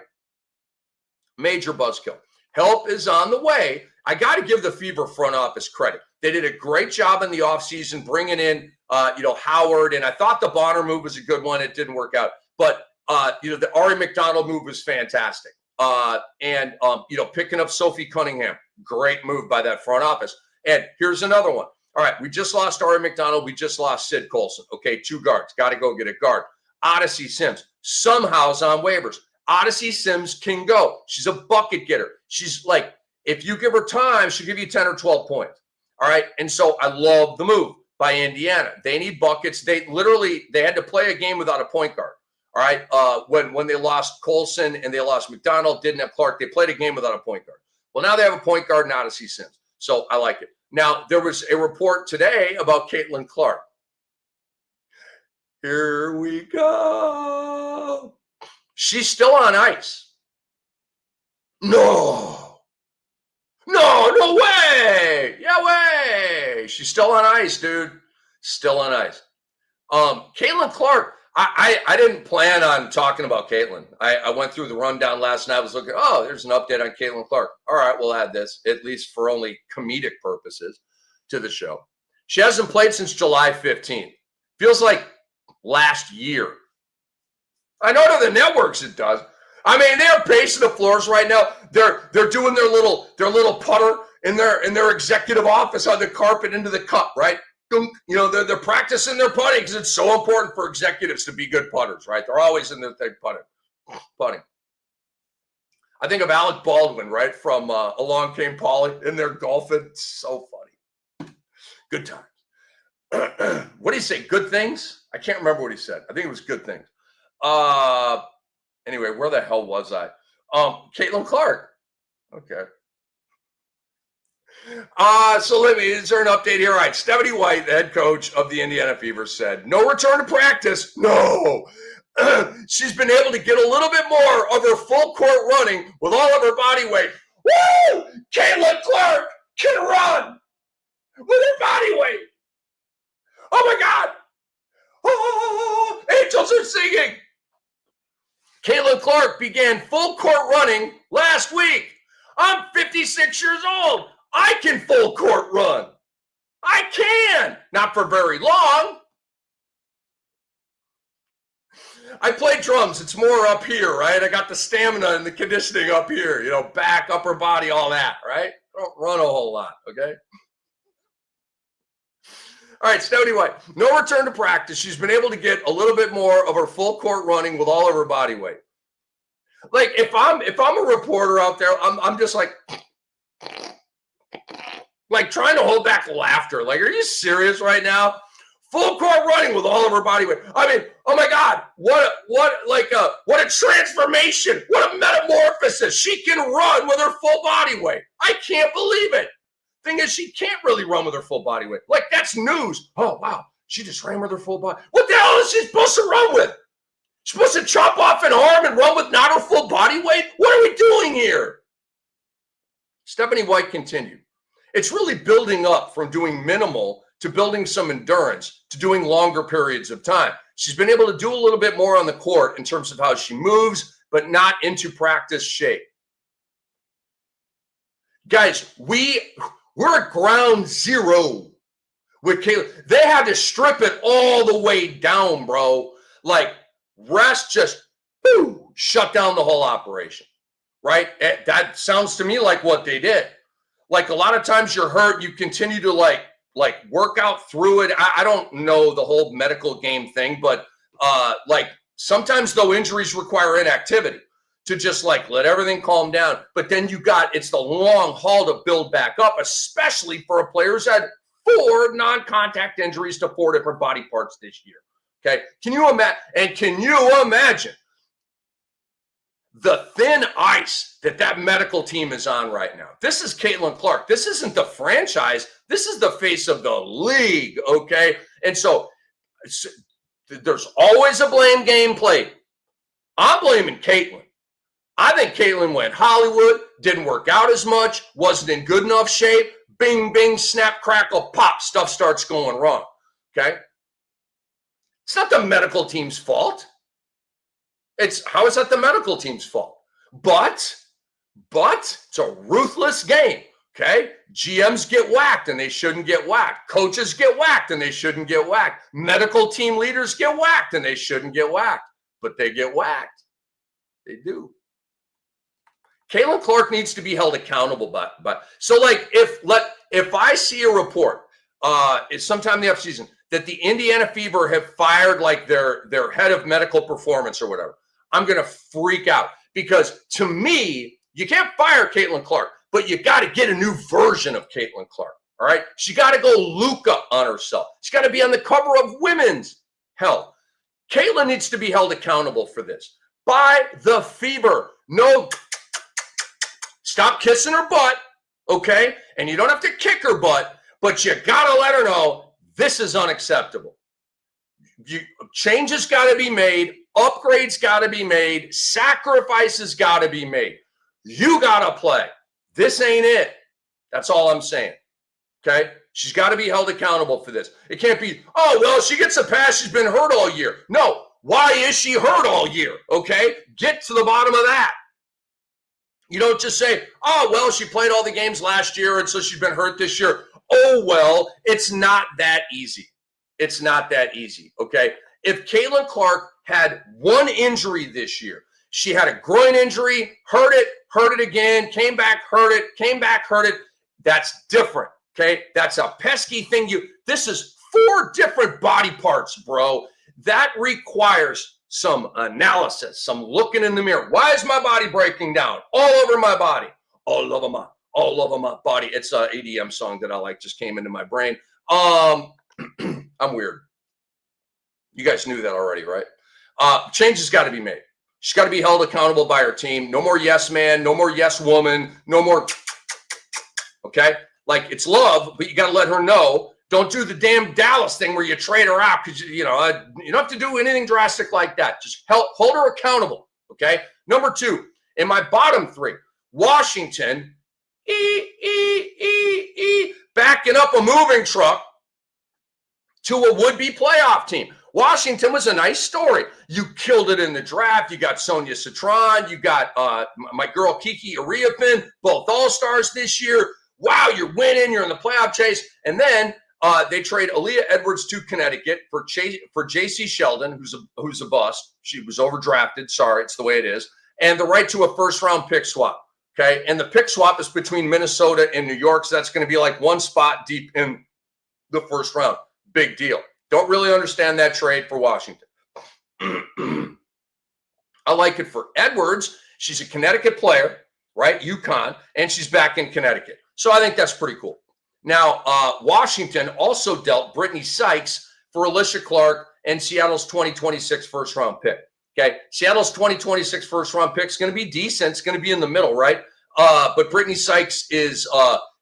Major buzzkill. Help is on the way. I got to give the Fever front office credit. They did a great job in the offseason bringing in, Howard, and I thought the Bonner move was a good one. It didn't work out. But, the Ari McDonald move was fantastic. Picking up Sophie Cunningham, great move by that front office. And here's another one. All right, we just lost Ari McDonald. We just lost Sid Colson. Okay, 2 guards. Got to go get a guard. Odyssey Sims somehow's on waivers. Odyssey Sims can go. She's a bucket getter. She's like, if you give her time, she'll give you 10 or 12 points. All right, and so I love the move by Indiana. They need buckets. They had to play a game without a point guard. All right, when they lost Colson and they lost McDonald, didn't have Clark, they played a game without a point guard. Well, now they have a point guard in Odyssey Sims. So I like it. Now, there was a report today about Caitlin Clark. Here we go. She's still on ice. No way. Yeah, way. She's still on ice, dude. Still on ice. Caitlin Clark, I didn't plan on talking about Caitlin. I went through the rundown last night. I was looking, there's an update on Caitlin Clark. All right, we'll add this, at least for only comedic purposes, to the show. She hasn't played since July 15th. Feels like last year. I know to the networks it does. I mean, they're pacing the floors right now. They're doing their little putter in their executive office on the carpet into the cup, right? They're practicing their putting because it's so important for executives to be good putters, right? They're always in their thing putting. I think of Alec Baldwin, right, from Along Came Polly, in there golfing. It's so funny. Good times. What did he say? Good things? I can't remember what he said. I think it was good things. Anyway, where the hell was I? Caitlin Clark. Okay. Is there an update here? All right. Stephanie White, the head coach of the Indiana Fever, said, no return to practice. No. She's been able to get a little bit more of her full court running with all of her body weight. Woo! Caitlin Clark can run with her body weight. Oh, my God. Oh, angels are singing. Caitlin Clark began full court running last week. I'm 56 years old. I can full court run. I can. Not for very long. I play drums. It's more up here, right? I got the stamina and the conditioning up here, back, upper body, all that, right? I don't run a whole lot, okay? All right, Stephanie White, no return to practice. She's been able to get a little bit more of her full court running with all of her body weight. Like if I'm a reporter out there, I'm just like trying to hold back laughter. Like, are you serious right now? Full court running with all of her body weight. I mean, oh my God, what a transformation! What a metamorphosis! She can run with her full body weight. I can't believe it. Thing is, she can't really run with her full body weight. Like, that's news. Oh, wow. She just ran with her full body. What the hell is she supposed to run with? She's supposed to chop off an arm and run with not her full body weight? What are we doing here? Stephanie White continued. It's really building up from doing minimal to building some endurance to doing longer periods of time. She's been able to do a little bit more on the court in terms of how she moves, but not into practice shape. Guys, we're at ground zero with Kayla. They had to strip it all the way down, bro. Like, rest just shut down the whole operation, right? That sounds to me like what they did. Like, a lot of times you're hurt, you continue to like work out through it. I don't know the whole medical game thing, but sometimes though injuries require inactivity. to just like let everything calm down. But then it's the long haul to build back up, especially for a player who's had 4 non-contact injuries to 4 different body parts this year. Okay. Can you imagine the thin ice that medical team is on right now? This is Caitlin Clark. This isn't the franchise. This is the face of the league. Okay. And so there's always a blame game played. I'm blaming Caitlin. I think Caitlin went Hollywood, didn't work out as much, wasn't in good enough shape. Bing, bing, snap, crackle, pop, stuff starts going wrong. Okay? It's not the medical team's fault. How is that the medical team's fault? But it's a ruthless game. Okay? GMs get whacked and they shouldn't get whacked. Coaches get whacked and they shouldn't get whacked. Medical team leaders get whacked and they shouldn't get whacked. But they get whacked. They do. Caitlin Clark needs to be held accountable. So, like, if I see a report, it's sometime in the offseason that the Indiana Fever have fired like their head of medical performance or whatever, I'm gonna freak out, because to me, you can't fire Caitlin Clark, but you got to get a new version of Caitlin Clark. All right, she got to go Luca on herself. She's got to be on the cover of Women's Health. Caitlin needs to be held accountable for this by the Fever. No. Stop kissing her butt, okay? And you don't have to kick her butt, but you got to let her know this is unacceptable. Changes got to be made. Upgrades got to be made. Sacrifices got to be made. You got to play. This ain't it. That's all I'm saying, okay? She's got to be held accountable for this. It can't be, oh, well, she gets a pass. She's been hurt all year. No. Why is she hurt all year, okay? Get to the bottom of that. You don't just say, oh, well, she played all the games last year, and so she's been hurt this year. Oh, well, it's not that easy. It's not that easy, okay? If Caitlin Clark had one injury this year, she had a groin injury, hurt it again, came back, hurt it, that's different, okay? That's a pesky thing. This is 4 different body parts, bro. That requires some analysis, some looking in the mirror. Why is my body breaking down? All over my body. All over my body. It's an EDM song that I like, just came into my brain. I'm weird. You guys knew that already, right? Change has got to be made. She's got to be held accountable by her team. No more yes man, no more yes woman, no more, okay? Like, it's love, but you got to let her know. Don't do the damn Dallas thing where you trade her out because, you don't have to do anything drastic like that. Just hold her accountable, okay? Number 2, in my bottom 3, Washington, backing up a moving truck to a would-be playoff team. Washington was a nice story. You killed it in the draft. You got Sonia Citron. You got my girl Kiki Ariapin, both all-stars this year. Wow, you're winning. You're in the playoff chase. And then they trade Aaliyah Edwards to Connecticut for J.C. Sheldon, who's a bust. She was overdrafted. Sorry, it's the way it is. And the right to a first-round pick swap. Okay, and the pick swap is between Minnesota and New York, so that's going to be like one spot deep in the first round. Big deal. Don't really understand that trade for Washington. I like it for Edwards. She's a Connecticut player, right? UConn, and she's back in Connecticut. So I think that's pretty cool. Now, Washington also dealt Brittany Sykes for Alicia Clark and Seattle's 2026 first-round pick. Okay, Seattle's 2026 first-round pick is going to be decent. It's going to be in the middle, right? But Brittany Sykes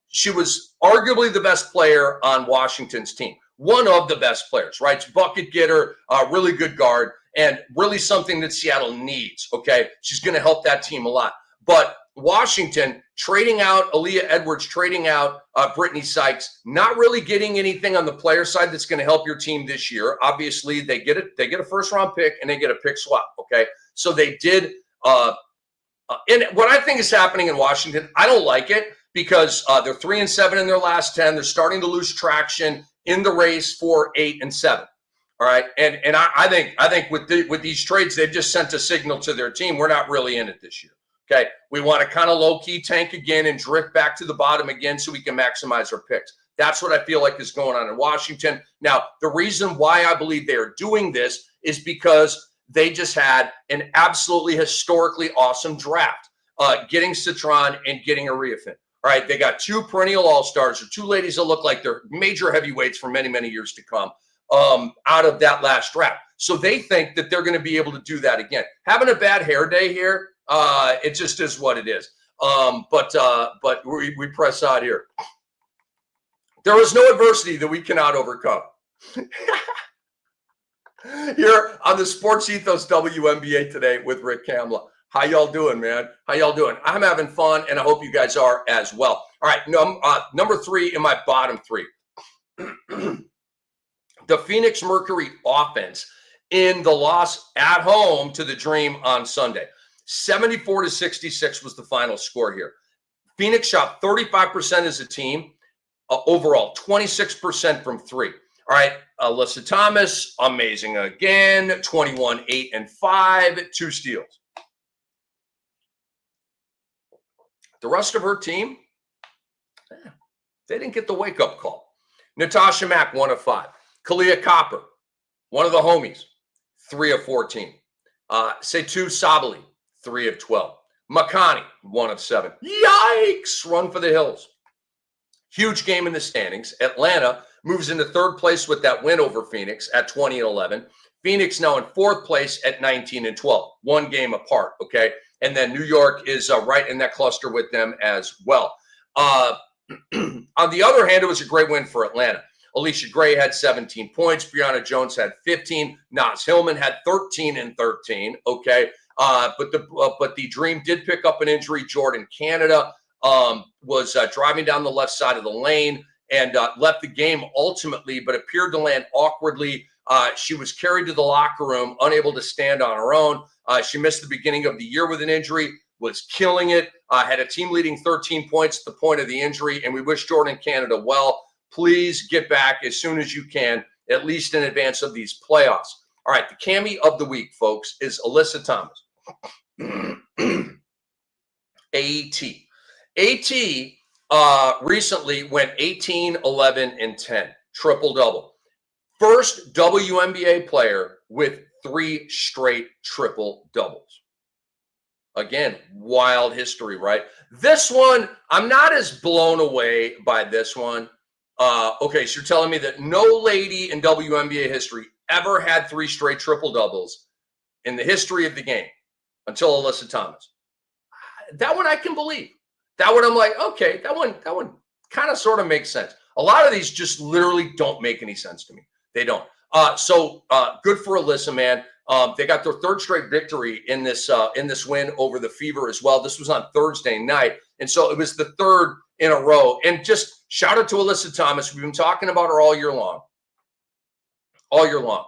she was arguably the best player on Washington's team. One of the best players, right? Bucket getter, really good guard, and really something that Seattle needs, okay? She's going to help that team a lot. But Washington trading out Aaliyah Edwards, trading out Brittany Sykes, not really getting anything on the player side that's going to help your team this year. Obviously, they get a first-round pick and they get a pick swap, okay? So they did and what I think is happening in Washington, I don't like it because they're 3-7 in their last 10. They're starting to lose traction in the race for 8 and 7. All right. And I think with these trades, they've just sent a signal to their team. We're not really in it this year. Okay. We want to kind of low-key tank again and drift back to the bottom again so we can maximize our picks. That's what I feel like is going on in Washington. Now, the reason why I believe they are doing this is because they just had an absolutely historically awesome draft, getting Citron and getting Ariafin. All right, they got 2 perennial all-stars, or 2 ladies that look like they're major heavyweights for many, many years to come out of that last draft. So they think that they're going to be able to do that again. Having a bad hair day here, it just is what it is. But we press on here. There is no adversity that we cannot overcome. Here on the SportsEthos WNBA Today with Rick Kamla. How y'all doing, man? How y'all doing? I'm having fun, and I hope you guys are as well. All right, number 3 in my bottom 3. The Phoenix Mercury offense in the loss at home to the Dream on Sunday. 74-66 was the final score here. Phoenix shot 35% as a team overall, 26% from 3. All right, Alyssa Thomas, amazing again, 21, 8, and 5, 2 steals. The rest of her team, they didn't get the wake-up call. Natasha Mack, 1 of 5. Kalia Copper, one of the homies, 3 of 14. Setu Sabali, 3 of 12. Makani, 1 of 7. Yikes! Run for the hills. Huge game in the standings. Atlanta moves into 3rd place with that win over Phoenix at 20-11. Phoenix now in 4th place at 19-12. 1 game apart, okay? And then New York is right in that cluster with them as well. On the other hand, it was a great win for Atlanta. Alicia Gray had 17 points. Brianna Jones had 15. Naz Hillman had 13 and 13, okay? But the Dream did pick up an injury. Jordan Canada was driving down the left side of the lane and left the game ultimately, but appeared to land awkwardly. She was carried to the locker room, unable to stand on her own. She missed the beginning of the year with an injury, was killing it, had a team-leading 13 points at the point of the injury, and we wish Jordan Canada well. Please get back as soon as you can, at least in advance of these playoffs. All right, the Cammy of the week, folks, is Alyssa Thomas. AT recently went 18, 11, and 10, triple-double. First WNBA player with 3 straight triple-doubles. Again, wild history, right? This one, I'm not as blown away by this one. Okay, so you're telling me that no lady in WNBA history ever had 3 straight triple-doubles in the history of the game until Alyssa Thomas. That one I can believe. That one I'm like, okay, that one kind of sort of makes sense. A lot of these just literally don't make any sense to me. They don't. So good for Alyssa, man. They got their 3rd straight victory in this win over the Fever as well. This was on Thursday night, and so it was the 3rd in a row. And just shout out to Alyssa Thomas. We've been talking about her all year long. All year long.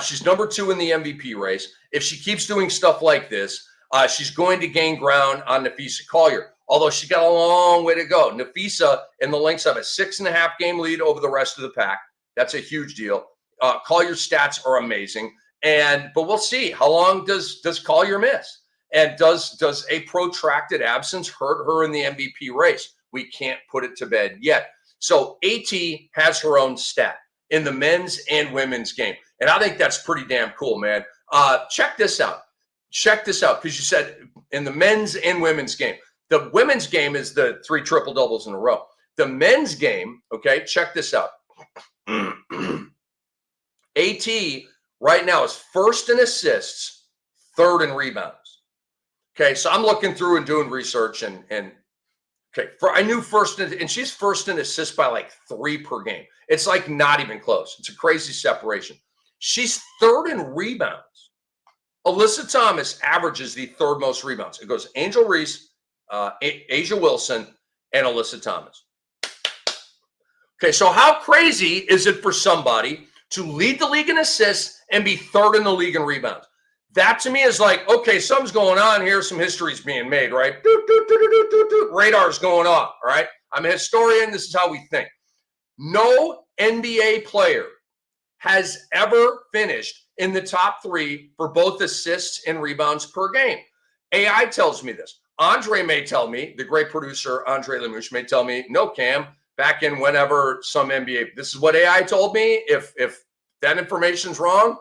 She's number 2 in the MVP race. If she keeps doing stuff like this, she's going to gain ground on Napheesa Collier. Although she got a long way to go. Napheesa and the Lynx have a 6.5 game lead over the rest of the pack. That's a huge deal. Collier's stats are amazing. But we'll see. How long does Collier miss? And does a protracted absence hurt her in the MVP race? We can't put it to bed yet. So AT has her own stat in the men's and women's game. And I think that's pretty damn cool, man. Check this out. Check this out, because you said in the men's and women's game. The women's game is the 3 triple-doubles in a row. The men's game, okay, check this out. AT right now is 1st in assists, 3rd in rebounds. Okay, so I'm looking through and doing research, and okay, I knew 1st and she's 1st in assists by like 3 per game. It's like not even close. It's a crazy separation. She's 3rd in rebounds. Alyssa Thomas averages the 3rd most rebounds. It goes Angel Reese, Asia Wilson, and Alyssa Thomas. Okay, so how crazy is it for somebody to lead the league in assists and be 3rd in the league in rebounds? That to me is like, okay, something's going on here. Some history's being made, right? Radar's going off, all right? I'm a historian. This is how we think. No NBA player has ever finished in the top 3 for both assists and rebounds per game. AI tells me this. Andre may tell me, the great producer, Andre Lemouche, may tell me, no, Cam, back in whenever some NBA, this is what AI told me. If that information's wrong,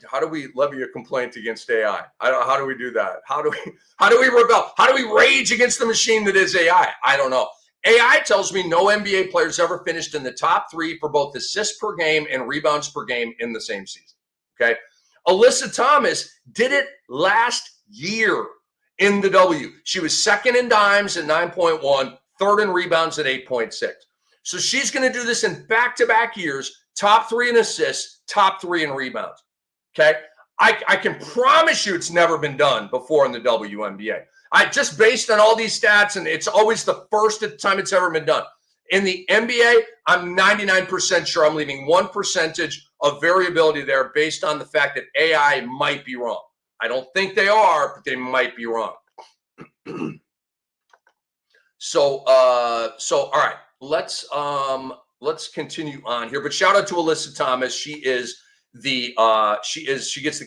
how do we levy a complaint against AI? How do we do that? How do we rebel? How do we rage against the machine that is AI? I don't know. AI tells me no NBA players ever finished in the top 3 for both assists per game and rebounds per game in the same season. Okay. Alyssa Thomas did it last year in the W. She was second in dimes at 9.1, third in rebounds at 8.6. So she's going to do this in back-to-back years, top 3 in assists, top 3 in rebounds. Okay. I can promise you it's never been done before in the WNBA. Just based on all these stats, and it's always the first time it's ever been done. In the NBA, I'm 99% sure I'm leaving 1% of variability there based on the fact that AI might be wrong. I don't think they are, but they might be wrong. So all right, let's continue on here. But shout out to Alyssa Thomas. She gets the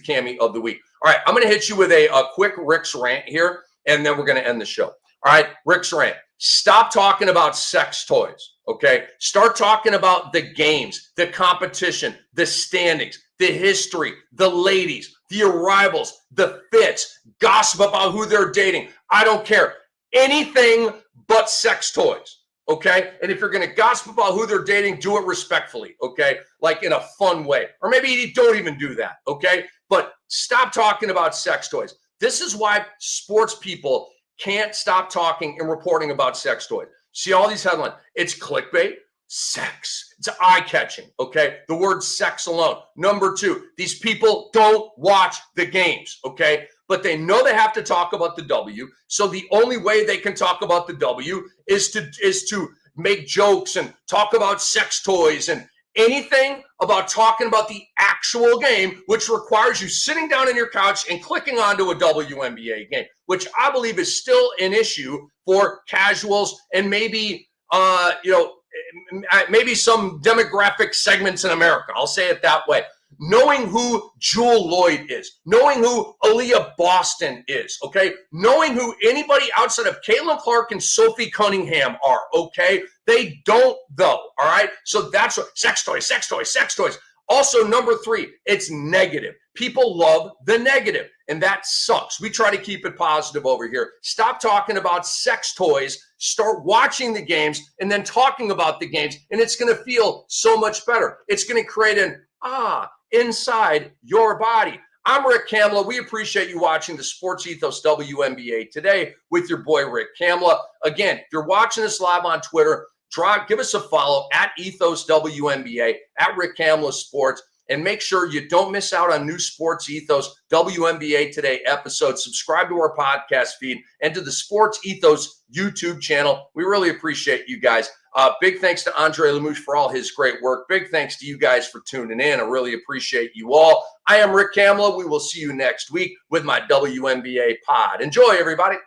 Kam'S of the week. All right, I'm going to hit you with a quick Rick's rant here, and then we're going to end the show. All right, Rick's rant. Stop talking about sex toys, okay? Start talking about the games, the competition, the standings, the history, the ladies, the arrivals, the fits, gossip about who they're dating. I don't care. Anything but sex toys, okay? And if you're going to gossip about who they're dating, do it respectfully, okay? Like in a fun way. Or maybe you don't even do that, okay? But stop talking about sex toys. This is why sports people can't stop talking and reporting about sex toys. See all these headlines. It's clickbait, sex. It's eye-catching, okay? The word sex alone. Number 2, these people don't watch the games, okay? But they know they have to talk about the W. So the only way they can talk about the W is to make jokes and talk about sex toys and anything about talking about the actual game, which requires you sitting down on your couch and clicking onto a WNBA game, which I believe is still an issue for casuals and maybe, maybe some demographic segments in America. I'll say it that way. Knowing who Jewel Lloyd is, knowing who Aaliyah Boston is, okay? Knowing who anybody outside of Caitlin Clark and Sophie Cunningham are, okay? They don't, though, all right? So that's what, sex toys, sex toys, sex toys. Also, number 3, it's negative. People love the negative, and that sucks. We try to keep it positive over here. Stop talking about sex toys. Start watching the games and then talking about the games, and it's going to feel so much better. It's going to create an inside your body. I'm Rick Kamla. We appreciate you watching the SportsEthos WNBA Today with your boy, Rick Kamla. Again, if you're watching this live on Twitter, give us a follow at Ethos WNBA, at Rick Kamla Sports, and make sure you don't miss out on new SportsEthos WNBA Today episodes. Subscribe to our podcast feed and to the SportsEthos YouTube channel. We really appreciate you guys. Big thanks to Andre Lemouche for all his great work. Big thanks to you guys for tuning in. I really appreciate you all. I am Rick Kamla. We will see you next week with my WNBA pod. Enjoy, everybody.